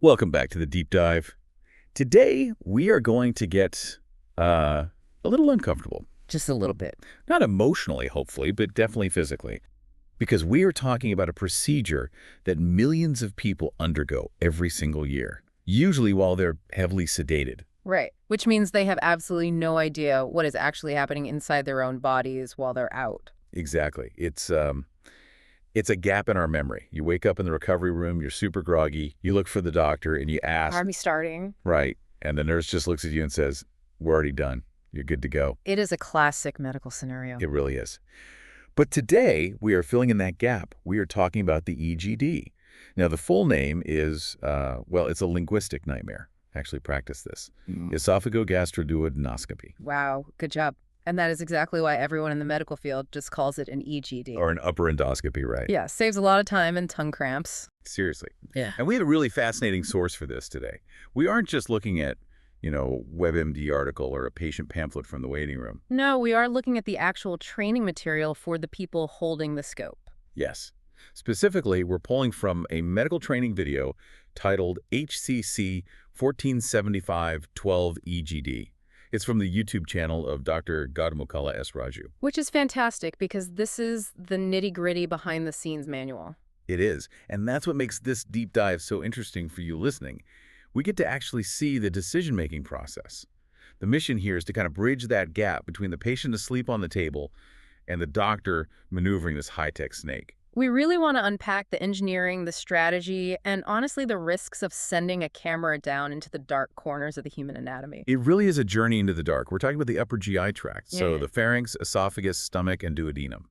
Welcome back to the deep dive. Today, we are going to get a little uncomfortable. Just a little bit. Not emotionally, hopefully, but definitely physically. Because we are talking about a procedure that millions of people undergo every single year, usually while they're heavily sedated. Right. Which means they have absolutely no idea what is actually happening inside their own bodies while they're out. Exactly. It's a gap in our memory. You wake up in the recovery room, you're super groggy, you look for the doctor, and you ask, Are we starting? right, and the nurse just looks at you and says, we're already done. You're good to go. It is a classic medical scenario. It really is. But today, we are filling in that gap. We are talking about the EGD. Now, the full name is, well, it's a linguistic nightmare. Actually practice this. Esophagogastroduodenoscopy. Wow, good job. And that is exactly why everyone in the medical field just calls it an EGD. Or an upper endoscopy, right? Yeah, saves a lot of time and tongue cramps. Seriously. Yeah. And we have a really fascinating source for this today. We aren't just looking at, WebMD article or a patient pamphlet from the waiting room. No, we are looking at the actual training material for the people holding the scope. Yes. Specifically, we're pulling from a medical training video titled HCC 1475-12 EGD. It's from the YouTube channel of Dr. Gautamukala S. Raju. Which is fantastic because this is the nitty-gritty behind-the-scenes manual. It is, and that's what makes this deep dive so interesting for you listening. We get to actually see the decision-making process. The mission here is to kind of bridge that gap between the patient asleep on the table and the doctor maneuvering this high-tech snake. We really want to unpack the engineering, the strategy, and honestly the risks of sending a camera down into the dark corners of the human anatomy. It really is a journey into the dark. We're talking about the upper GI tract, so Yeah. the pharynx, esophagus, stomach, and duodenum.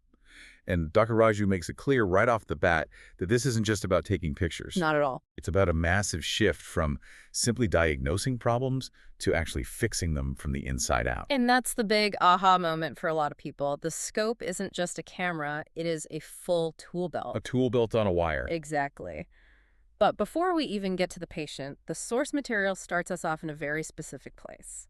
And Dr. Raju makes it clear right off the bat that this isn't just about taking pictures. Not at all. It's about a massive shift from simply diagnosing problems to actually fixing them from the inside out. And that's the big aha moment for a lot of people. The scope isn't just a camera, it is a full tool belt. A tool built on a wire. Exactly. But before we even get to the patient, the source material starts us off in a very specific place.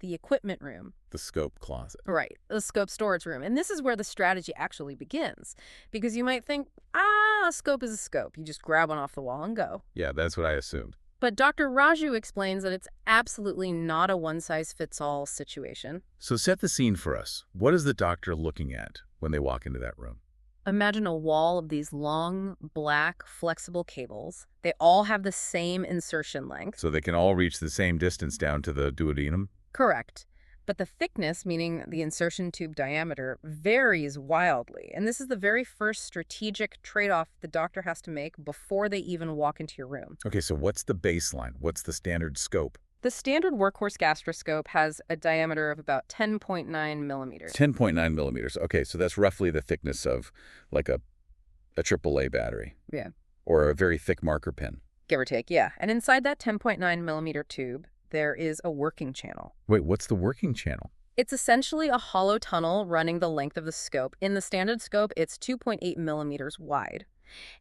The equipment room. The scope closet. Right, the scope storage room. And this is where the strategy actually begins. Because you might think, a scope is a scope. You just grab one off the wall and go. Yeah, that's what I assumed. But Dr. Raju explains that it's absolutely not a one-size-fits-all situation. So set the scene for us. What is the doctor looking at when they walk into that room? Imagine a wall of these long, black, flexible cables. They all have the same insertion length. So they can all reach the same distance down to the duodenum? Correct. But the thickness, meaning the insertion tube diameter, varies wildly. And this is the very first strategic trade-off the doctor has to make before they even walk into your room. Okay, so what's the baseline? What's the standard scope? The standard workhorse gastroscope has a diameter of about 10.9 millimeters. 10.9 millimeters. Okay, so that's roughly the thickness of like a AAA battery. Yeah. Or a very thick marker pen. Give or take, yeah. And inside that 10.9 millimeter tube, there is a working channel. Wait, what's the working channel? It's essentially a hollow tunnel running the length of the scope. In the standard scope, it's 2.8 millimeters wide.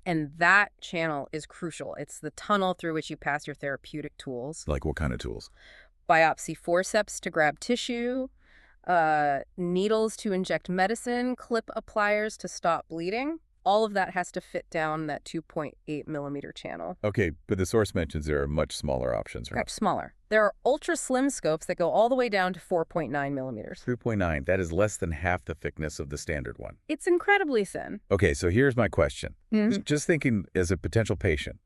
And that channel is crucial. It's the tunnel through which you pass your therapeutic tools. Like what kind of tools? Biopsy forceps to grab tissue, needles to inject medicine, clip appliers to stop bleeding. All of that has to fit down that 2.8 millimeter channel. Okay, but the source mentions there are much smaller options, right? Correct, smaller. There are ultra-slim scopes that go all the way down to 4.9 millimeters. 3.9, that is less than half the thickness of the standard one. It's incredibly thin. Okay, so here's my question. Mhm. Just thinking as a potential patient,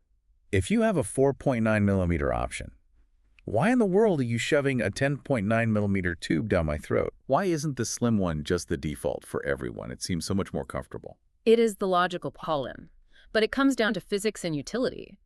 if you have a 4.9 millimeter option, why in the world are you shoving a 10.9 millimeter tube down my throat? Why isn't the slim one just the default for everyone? It seems so much more comfortable. It is the logical pollen, but it comes down to physics and utility.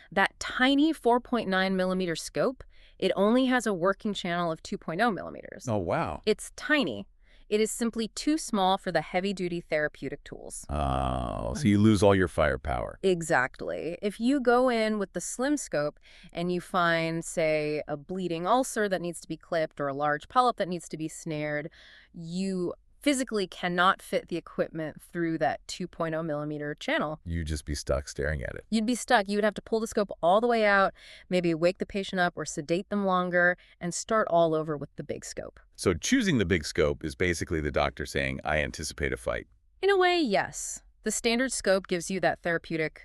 That tiny 4.9 millimeter scope, it only has a working channel of 2.0 millimeters. Oh, wow. It's tiny. It is simply too small for the heavy-duty therapeutic tools. Oh, so you lose all your firepower. Exactly. If you go in with the slim scope and you find, say, a bleeding ulcer that needs to be clipped or a large polyp that needs to be snared, you physically cannot fit the equipment through that 2.0 millimeter channel. You'd just be stuck staring at it. You'd be stuck. You would have to pull the scope all the way out, maybe wake the patient up or sedate them longer, and start all over with the big scope. So choosing the big scope is basically the doctor saying, I anticipate a fight. In a way, yes. The standard scope gives you that therapeutic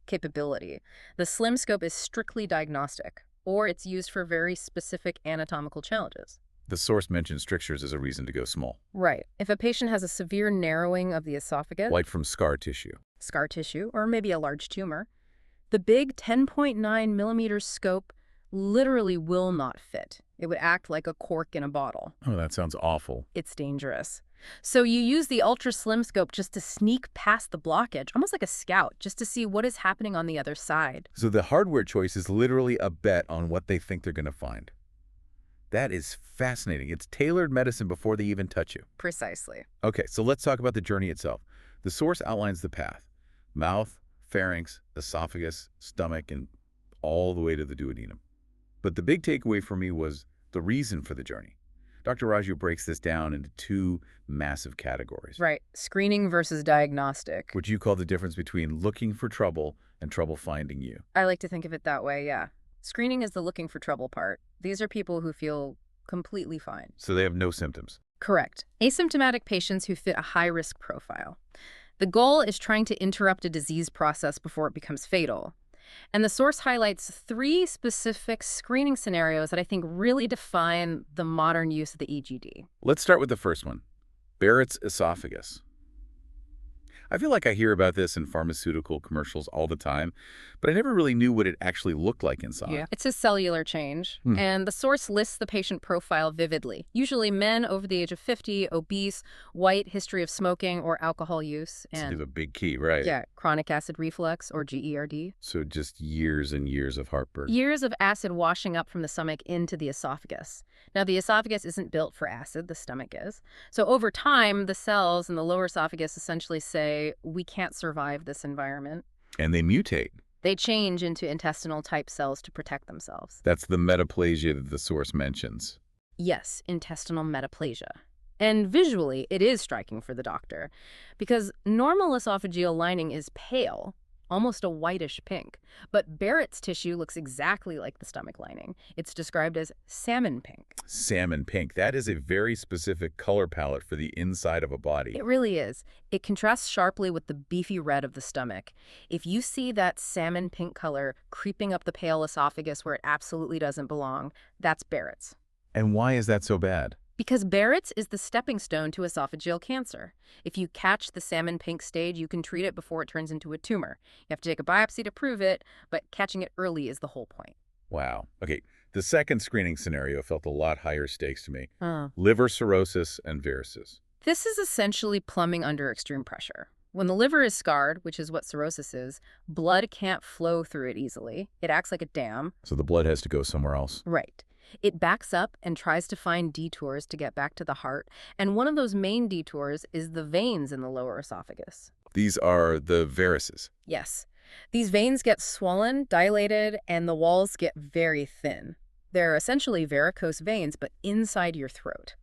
capability. The slim scope is strictly diagnostic, or it's used for very specific anatomical challenges. The source mentioned strictures as a reason to go small, Right. If a patient has a severe narrowing of the esophagus, like from scar tissue. scar tissue, or maybe a large tumor, the big 10.9 millimeter scope literally will not fit. It would act like a cork in a bottle. Oh, that sounds awful. It's dangerous. So you use the ultra slim scope just to sneak past the blockage, almost like a scout, just to see what is happening on the other side. So the hardware choice is literally a bet on what they think they're going to find. That is fascinating. It's tailored medicine before they even touch you. Precisely. Okay, so let's talk about the journey itself. The source outlines the path. Mouth, pharynx, esophagus, stomach, and all the way to the duodenum. But the big takeaway for me was the reason for the journey. Dr. Raju breaks this down into two massive categories. Right. Screening versus diagnostic. Which you call the difference between looking for trouble and trouble finding you. I like to think of it that way, yeah. Screening is the looking for trouble part. These are people who feel completely fine. So they have no symptoms. Correct. Asymptomatic patients who fit a high-risk profile. The goal is trying to interrupt a disease process before it becomes fatal. And the source highlights 3 specific screening scenarios that I think really define the modern use of the EGD. Let's start with the first one, Barrett's esophagus. I feel like I hear about this in pharmaceutical commercials all the time, but I never really knew what it actually looked like inside. Yeah. It's a cellular change, and the source lists the patient profile vividly. Usually men over the age of 50, obese, white, history of smoking or alcohol use, It's and a big key, right? yeah, chronic acid reflux or GERD. So just years and years of heartburn. Years of acid washing up from the stomach into the esophagus. Now, the esophagus isn't built for acid, the stomach is. So over time, the cells in the lower esophagus essentially say, we can't survive this environment. And they mutate. They change into intestinal-type cells to protect themselves. That's the metaplasia that the source mentions. Yes, intestinal metaplasia. And visually, it is striking for the doctor, because normal esophageal lining is pale, almost a whitish pink, but Barrett's tissue looks exactly like the stomach lining. It's described as salmon pink. Salmon pink. That is a very specific color palette for the inside of a body. It really is. It contrasts sharply with the beefy red of the stomach. If you see that salmon pink color creeping up the pale esophagus where it absolutely doesn't belong, that's Barrett's. And why is that so bad? Because Barrett's is the stepping stone to esophageal cancer. If you catch the salmon pink stage, you can treat it before it turns into a tumor. You have to take a biopsy to prove it, but catching it early is the whole point. Wow. Okay, the second screening scenario felt a lot higher stakes to me. Oh. Liver cirrhosis and varices. This is essentially plumbing under extreme pressure. When the liver is scarred, which is what cirrhosis is, blood can't flow through it easily. It acts like a dam. So the blood has to go somewhere else. Right. It backs up and tries to find detours to get back to the heart, and one of those main detours is the veins in the lower esophagus. These are the varices. Yes. These veins get swollen, dilated, and the walls get very thin. They're essentially varicose veins, but inside your throat.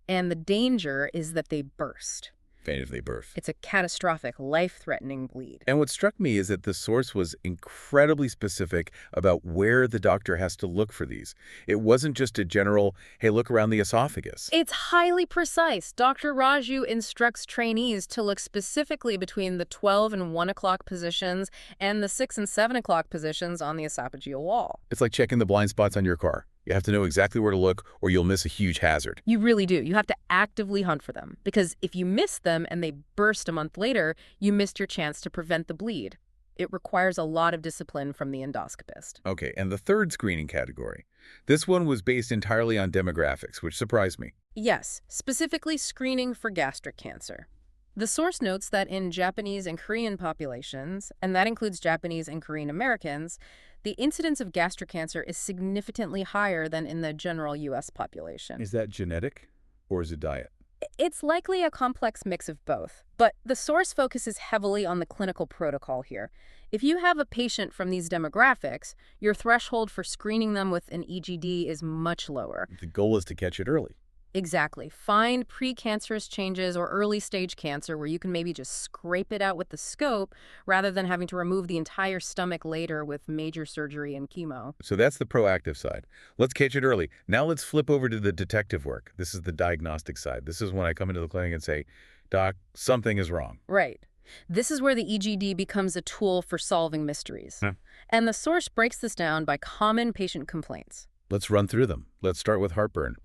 And the danger is that they burst. Faint if they birth. It's a catastrophic, life-threatening bleed. And what struck me is that the source was incredibly specific about where the doctor has to look for these. It wasn't just a general, hey, look around the esophagus. It's highly precise. Dr. Raju instructs trainees to look specifically between the 12 and 1 o'clock positions and the 6 and 7 o'clock positions on the esophageal wall. It's like checking the blind spots on your car. You have to know exactly where to look or you'll miss a huge hazard. You really do. You have to actively hunt for them, because if you miss them and they burst a month later, you missed your chance to prevent the bleed. It requires a lot of discipline from the endoscopist. Okay, and the third screening category. This one was based entirely on demographics, which surprised me. Yes, specifically screening for gastric cancer. The source notes that in Japanese and Korean populations, and that includes Japanese and Korean Americans, the incidence of gastric cancer is significantly higher than in the general U.S. population. Is that genetic or is it diet? It's likely a complex mix of both, but the source focuses heavily on the clinical protocol here. If you have a patient from these demographics, your threshold for screening them with an EGD is much lower. The goal is to catch it early. Exactly. Find precancerous changes or early stage cancer where you can maybe just scrape it out with the scope rather than having to remove the entire stomach later with major surgery and chemo. So that's the proactive side. Let's catch it early. Now let's flip over to the detective work. This is the diagnostic side. This is when I come into the clinic and say, Doc, something is wrong. Right. This is where the EGD becomes a tool for solving mysteries. Huh. And the source breaks this down by common patient complaints. Let's run through them. Let's start with heartburn.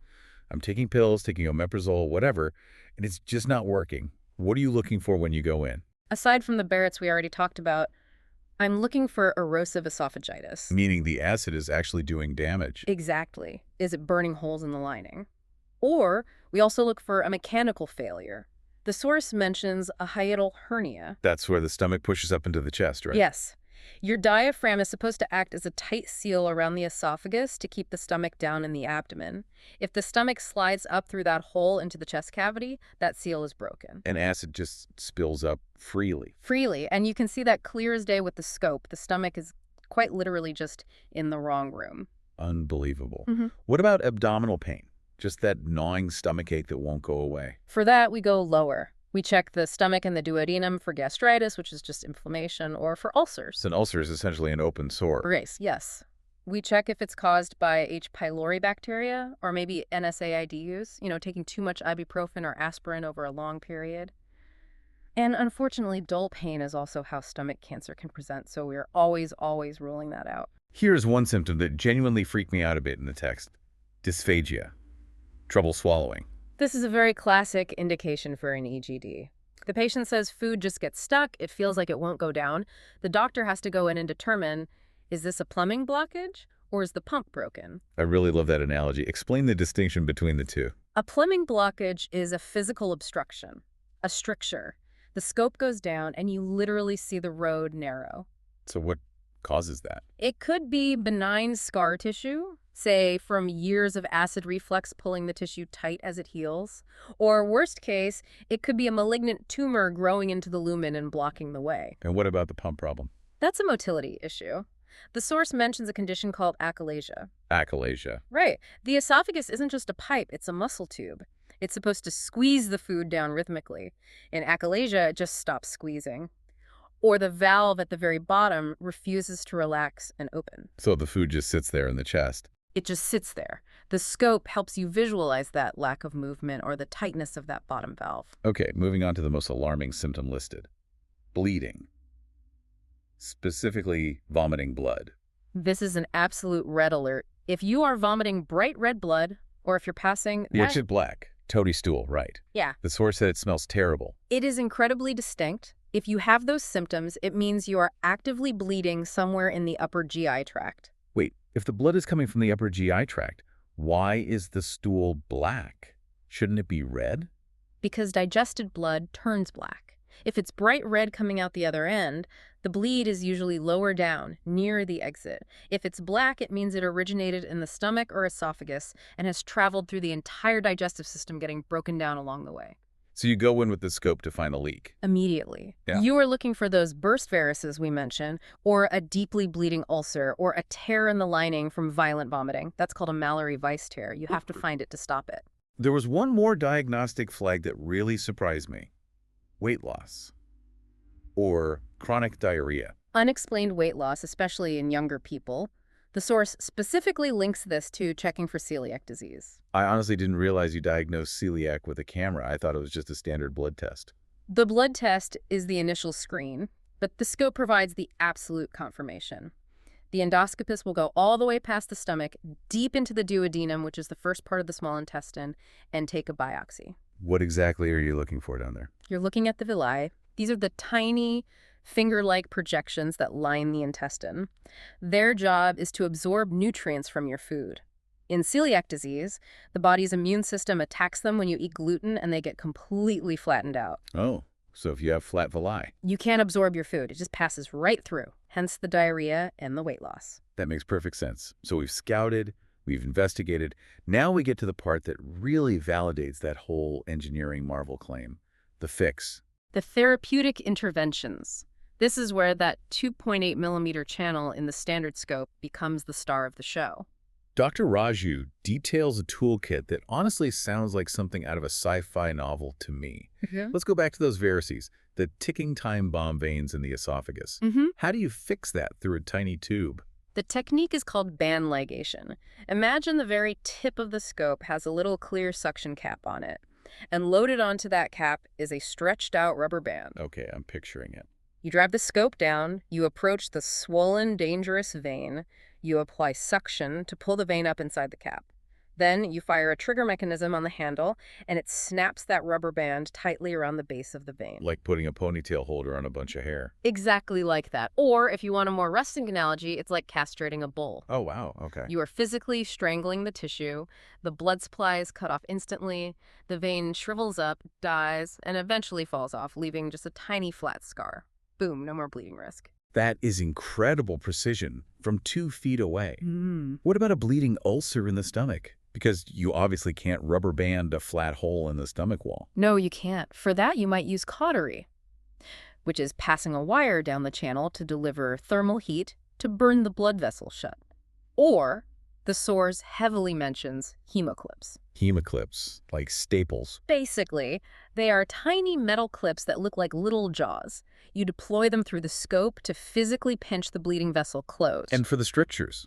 I'm taking pills, taking omeprazole, whatever, and it's just not working. What are you looking for when you go in? Aside from the Barrett's we already talked about, I'm looking for erosive esophagitis. Meaning the acid is actually doing damage. Exactly. Is it burning holes in the lining? Or we also look for a mechanical failure. The source mentions a hiatal hernia. That's where the stomach pushes up into the chest, right? Yes. Your diaphragm is supposed to act as a tight seal around the esophagus to keep the stomach down in the abdomen. If the stomach slides up through that hole into the chest cavity, that seal is broken. And acid just spills up freely. Freely, and you can see that clear as day with the scope. The stomach is quite literally just in the wrong room. Unbelievable. Mhm. What about abdominal pain? Just that gnawing stomachache that won't go away. For that, we go lower. We check the stomach and the duodenum for gastritis, which is just inflammation, or for ulcers. So an ulcer is essentially an open sore. Grace, yes. We check if it's caused by H. pylori bacteria or maybe NSAID use, taking too much ibuprofen or aspirin over a long period. And unfortunately, dull pain is also how stomach cancer can present, so we're always ruling that out. Here's one symptom that genuinely freaked me out a bit in the text. Dysphagia. Trouble swallowing. This is a very classic indication for an EGD. The patient says food just gets stuck, it feels like it won't go down. The doctor has to go in and determine, is this a plumbing blockage or is the pump broken? I really love that analogy. Explain the distinction between the two. A plumbing blockage is a physical obstruction, a stricture. The scope goes down and you literally see the road narrow. So what causes that? It could be benign scar tissue, say from years of acid reflux pulling the tissue tight as it heals. Or worst case, it could be a malignant tumor growing into the lumen and blocking the way. And what about the pump problem? That's a motility issue. The source mentions a condition called achalasia. Achalasia. Right. The esophagus isn't just a pipe, it's a muscle tube. It's supposed to squeeze the food down rhythmically. In achalasia, it just stops squeezing. Or the valve at the very bottom refuses to relax and open. So the food just sits there in the chest. It just sits there. The scope helps you visualize that lack of movement or the tightness of that bottom valve. Okay, moving on to the most alarming symptom listed. Bleeding. Specifically, vomiting blood. This is an absolute red alert. If you are vomiting bright red blood, or if you're passing... Which is black. Toady stool, right. Yeah. The source said it smells terrible. It is incredibly distinct. If you have those symptoms, it means you are actively bleeding somewhere in the upper GI tract. Wait, if the blood is coming from the upper GI tract, why is the stool black? Shouldn't it be red? Because digested blood turns black. If it's bright red coming out the other end, the bleed is usually lower down, near the exit. If it's black, it means it originated in the stomach or esophagus and has traveled through the entire digestive system, getting broken down along the way. So you go in with the scope to find the leak. Immediately. Yeah. You are looking for those burst varices we mentioned, or a deeply bleeding ulcer, or a tear in the lining from violent vomiting. That's called a Mallory Weiss tear. You have to find it to stop it. There was one more diagnostic flag that really surprised me. Weight loss. Or chronic diarrhea. Unexplained weight loss, especially in younger people. The source specifically links this to checking for celiac disease. I honestly didn't realize you diagnosed celiac with a camera. I thought it was just a standard blood test. The blood test is the initial screen, but the scope provides the absolute confirmation. The endoscopist will go all the way past the stomach, deep into the duodenum, which is the first part of the small intestine, and take a biopsy. What exactly are you looking for down there? You're looking at the villi. These are the tiny, finger-like projections that line the intestine. Their job is to absorb nutrients from your food. In celiac disease, the body's immune system attacks them when you eat gluten and they get completely flattened out. Oh, so if you have flat villi. You can't absorb your food. It just passes right through, hence the diarrhea and the weight loss. That makes perfect sense. So we've scouted, we've investigated. Now we get to the part that really validates that whole engineering marvel claim, the fix. The therapeutic interventions. This is where that 2.8 millimeter channel in the standard scope becomes the star of the show. Dr. Raju details a toolkit that honestly sounds like something out of a sci-fi novel to me. Let's go back to those varices, the ticking time bomb veins in the esophagus. How do you fix that through a tiny tube? The technique is called band ligation. Imagine the very tip of the scope has a little clear suction cap on it. And loaded onto that cap is a stretched out rubber band. Okay, I'm picturing it. You drive the scope down, you approach the swollen, dangerous vein, you apply suction to pull the vein up inside the cap. Then you fire a trigger mechanism on the handle, and it snaps that rubber band tightly around the base of the vein. Like putting a ponytail holder on a bunch of hair. Exactly like that. Or, if you want a more resting analogy, it's like castrating a bull. Oh, wow. Okay. You are physically strangling the tissue, the blood supply is cut off instantly, the vein shrivels up, dies, and eventually falls off, leaving just a tiny flat scar. Boom, no more bleeding risk. That is incredible precision from 2 feet away. What about a bleeding ulcer in the stomach? Because you obviously can't rubber band a flat hole in the stomach wall. No, you can't. For that, you might use cautery, which is passing a wire down the channel to deliver thermal heat to burn the blood vessel shut. Or, the source heavily mentions hemoclips. Hemoclips, like staples. Basically, they are tiny metal clips that look like little jaws. You deploy them through the scope to physically pinch the bleeding vessel closed. And for the strictures,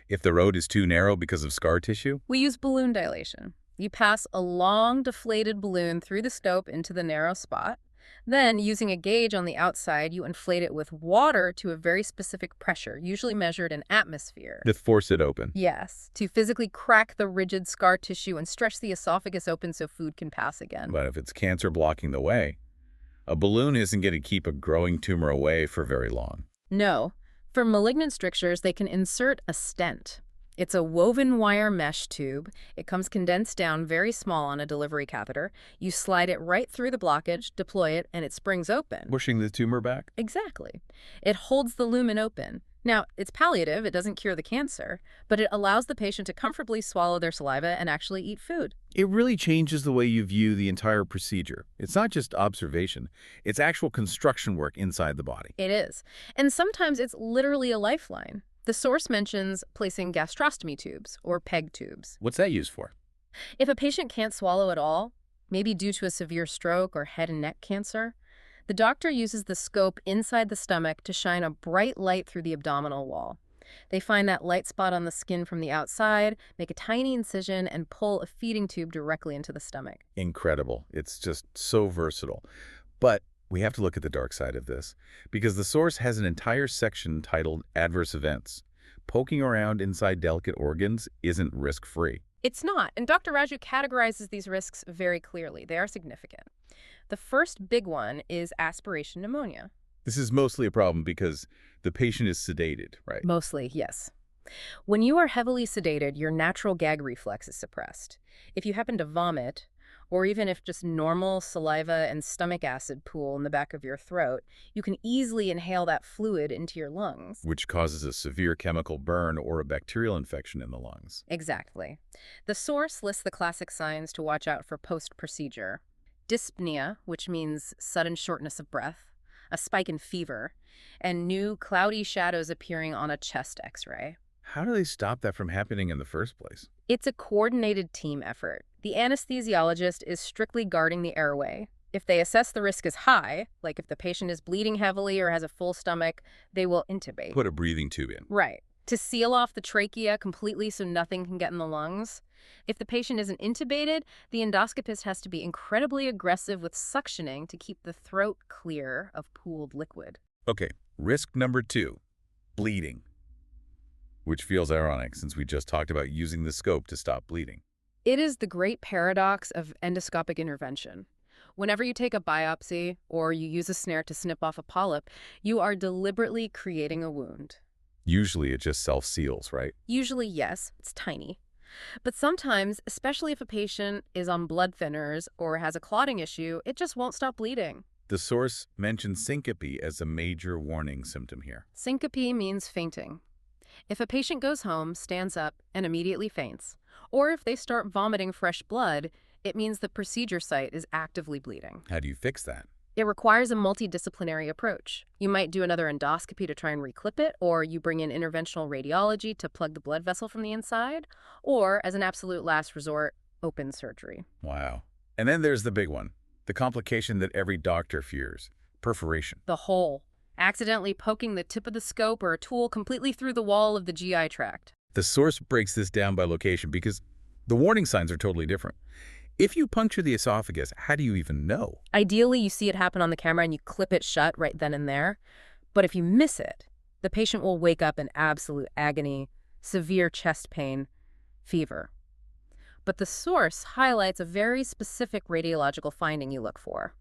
if the road is too narrow because of scar tissue? We use balloon dilation. You pass a long, deflated balloon through the scope into the narrow spot. Then, using a gauge on the outside, you inflate it with water to a very specific pressure, usually measured in atmosphere. To force it open. Yes, to physically crack the rigid scar tissue and stretch the esophagus open so food can pass again. But if it's cancer blocking the way, a balloon isn't going to keep a growing tumor away for very long. No. For malignant strictures, they can insert a stent. It's a woven wire mesh tube. It comes condensed down very small on a delivery catheter. You slide it right through the blockage, deploy it, and it springs open. Pushing the tumor back? Exactly. It holds the lumen open. Now, it's palliative, it doesn't cure the cancer, but it allows the patient to comfortably swallow their saliva and actually eat food. It really changes the way you view the entire procedure. It's not just observation, it's actual construction work inside the body. It is. And sometimes it's literally a lifeline. The source mentions placing gastrostomy tubes, or PEG tubes. What's that used for? If a patient can't swallow at all, maybe due to a severe stroke or head and neck cancer, the doctor uses the scope inside the stomach to shine a bright light through the abdominal wall. They find that light spot on the skin from the outside, make a tiny incision, and pull a feeding tube directly into the stomach. Incredible. It's just so versatile. But we have to look at the dark side of this, because the source has an entire section titled Adverse Events. Poking around inside delicate organs isn't risk-free. It's not, and Dr. Raju categorizes these risks very clearly. They are significant. The first big one is aspiration pneumonia. This is mostly a problem because the patient is sedated, right? Mostly, yes. When you are heavily sedated, your natural gag reflex is suppressed. If you happen to vomit, or even if just normal saliva and stomach acid pool in the back of your throat, you can easily inhale that fluid into your lungs. Which causes a severe chemical burn or a bacterial infection in the lungs. Exactly. The source lists the classic signs to watch out for post-procedure. Dyspnea, which means sudden shortness of breath, a spike in fever, and new cloudy shadows appearing on a chest x-ray. How do they stop that from happening in the first place? It's a coordinated team effort. The anesthesiologist is strictly guarding the airway. If they assess the risk is high, like if the patient is bleeding heavily or has a full stomach, they will intubate. Put a breathing tube in. Right. To seal off the trachea completely so nothing can get in the lungs. If the patient isn't intubated, the endoscopist has to be incredibly aggressive with suctioning to keep the throat clear of pooled liquid. Okay, risk number 2, bleeding. Which feels ironic since we just talked about using the scope to stop bleeding. It is the great paradox of endoscopic intervention. Whenever you take a biopsy or you use a snare to snip off a polyp, you are deliberately creating a wound. Usually it just self-seals, right? Usually, yes, it's tiny. But sometimes, especially if a patient is on blood thinners or has a clotting issue, it just won't stop bleeding. The source mentions syncope as a major warning symptom here. Syncope means fainting. If a patient goes home, stands up, and immediately faints, or if they start vomiting fresh blood, it means the procedure site is actively bleeding. How do you fix that? It requires a multidisciplinary approach. You might do another endoscopy to try and reclip it, or you bring in interventional radiology to plug the blood vessel from the inside, or, as an absolute last resort, open surgery. Wow. And then there's the big one, the complication that every doctor fears, perforation. The hole. Accidentally poking the tip of the scope or a tool completely through the wall of the GI tract. The source breaks this down by location because the warning signs are totally different. If you puncture the esophagus, how do you even know? Ideally, you see it happen on the camera and you clip it shut right then and there. But if you miss it, the patient will wake up in absolute agony, severe chest pain, fever. But the source highlights a very specific radiological finding you look for: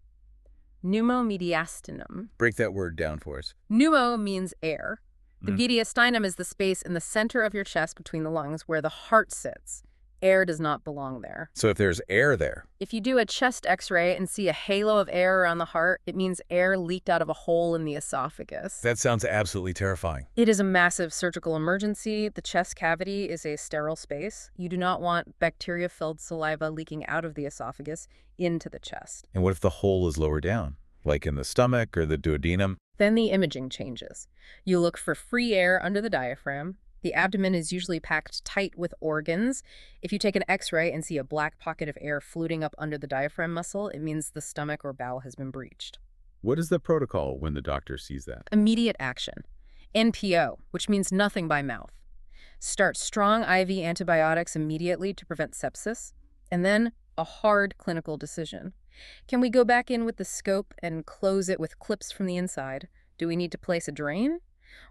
pneumomediastinum. Break that word down for us. Pneumo means air. The Mm. mediastinum is the space in the center of your chest between the lungs where the heart sits. Air does not belong there. So if there's air there, If you do a chest x-ray and see a halo of air around the heart, it means air leaked out of a hole in the esophagus. that sounds absolutely terrifying. It is a massive surgical emergency. The chest cavity is a sterile space. You do not want bacteria-filled saliva leaking out of the esophagus into the chest. And what if the hole is lower down, like in the stomach or the duodenum? Then the imaging changes. You look for free air under the diaphragm. The abdomen is usually packed tight with organs. If you take an x-ray and see a black pocket of air fluting up under the diaphragm muscle, it means the stomach or bowel has been breached. What is the protocol when the doctor sees that? Immediate action. NPO, which means nothing by mouth. Start strong IV antibiotics immediately to prevent sepsis, and then a hard clinical decision. Can we go back in with the scope and close it with clips from the inside? Do we need to place a drain?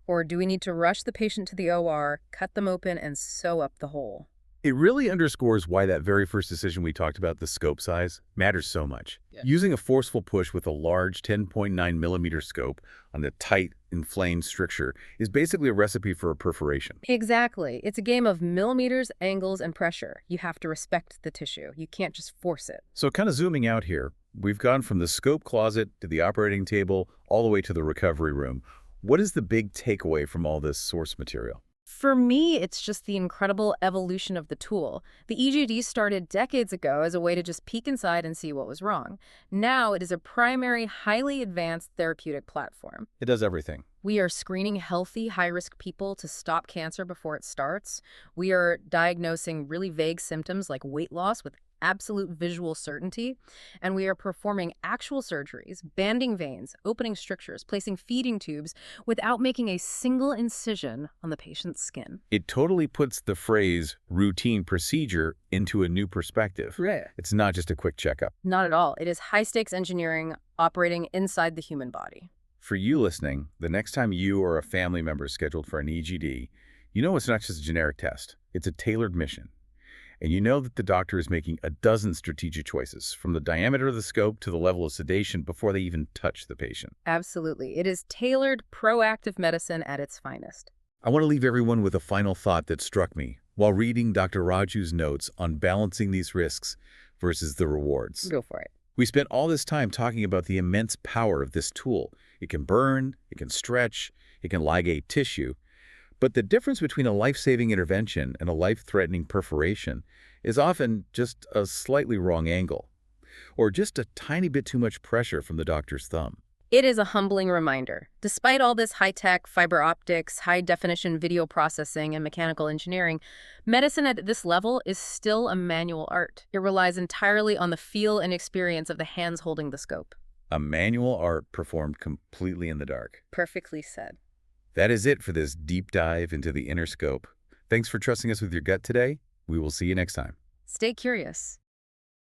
Or do we need to rush the patient to the OR, cut them open, and sew up the hole? It really underscores why that very first decision we talked about, the scope size, matters so much. Yeah. Using a forceful push with a large 10.9 millimeter scope on a tight, inflamed stricture is basically a recipe for a perforation. Exactly. It's a game of millimeters, angles, and pressure. You have to respect the tissue. You can't just force it. So kind of zooming out here, we've gone from the scope closet to the operating table, all the way to the recovery room. What is the big takeaway from all this source material? For me, it's just the incredible evolution of the tool. The EGD started decades ago as a way to just peek inside and see what was wrong. Now it is a primary, highly advanced therapeutic platform. It does everything. We are screening healthy, high-risk people to stop cancer before it starts. We are diagnosing really vague symptoms like weight loss with absolute visual certainty. And we are performing actual surgeries, banding veins, opening strictures, placing feeding tubes without making a single incision on the patient's skin. It totally puts the phrase routine procedure into a new perspective. Right. It's not just a quick checkup. Not at all. It is high-stakes engineering operating inside the human body. For you listening, the next time you or a family member is scheduled for an EGD, you know it's not just a generic test. It's a tailored mission. And you know that the doctor is making a dozen strategic choices, from the diameter of the scope to the level of sedation before they even touch the patient. Absolutely. It is tailored, proactive medicine at its finest. I want to leave everyone with a final thought that struck me while reading Dr. Raju's notes on balancing these risks versus the rewards. Go for it. We spent all this time talking about the immense power of this tool. It can burn, it can stretch, it can ligate tissue. But the difference between a life-saving intervention and a life-threatening perforation is often just a slightly wrong angle, or just a tiny bit too much pressure from the doctor's thumb. It is a humbling reminder. Despite all this high-tech, fiber optics, high-definition video processing, and mechanical engineering, medicine at this level is still a manual art. It relies entirely on the feel and experience of the hands holding the scope. A manual art performed completely in the dark. Perfectly said. That is it for this deep dive into the inner scope. Thanks for trusting us with your gut today. We will see you next time. Stay curious.